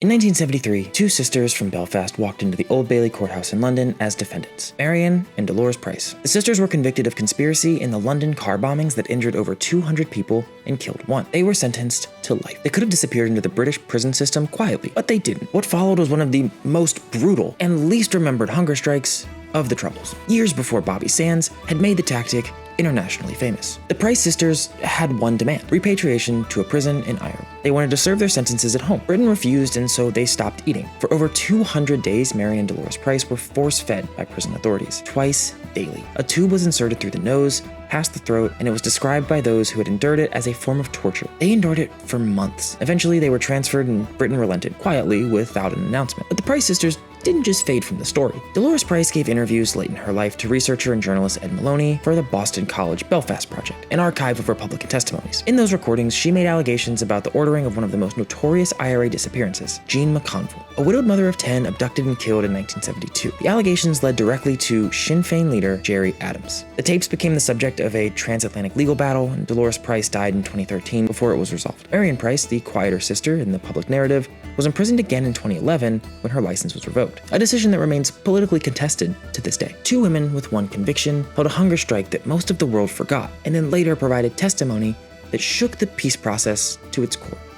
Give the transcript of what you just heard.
In 1973, two sisters from Belfast walked into the Old Bailey courthouse in London as defendants, Marian and Dolours Price. The sisters were convicted of conspiracy in the London car bombings that injured over 200 people and killed one. They were sentenced to life. They could have disappeared into the British prison system quietly, but they didn't. What followed was one of the most brutal and least remembered hunger strikes of the Troubles, years before Bobby Sands had made the tactic internationally famous. The Price sisters had one demand: repatriation to a prison in Ireland. They wanted to serve their sentences at home. Britain refused, and so they stopped eating. For over 200 days, Marian and Dolours Price were force-fed by prison authorities, twice daily. A tube was inserted through the nose, past the throat, and it was described by those who had endured it as a form of torture. They endured it for months. Eventually, they were transferred, and Britain relented, quietly, without an announcement. But the Price sisters didn't just fade from the story. Dolours Price gave interviews late in her life to researcher and journalist Ed Maloney for the Boston College Belfast Project, an archive of Republican testimonies. In those recordings, she made allegations about the ordering of one of the most notorious IRA disappearances, Jean McConville, a widowed mother of 10 abducted and killed in 1972. The allegations led directly to Sinn Féin leader Gerry Adams. The tapes became the subject of a transatlantic legal battle, and Dolours Price died in 2013 before it was resolved. Marian Price, the quieter sister in the public narrative, was imprisoned again in 2011 when her license was revoked, a decision that remains politically contested to this day. Two women with one conviction held a hunger strike that most of the world forgot, and then later provided testimony that shook the peace process to its core.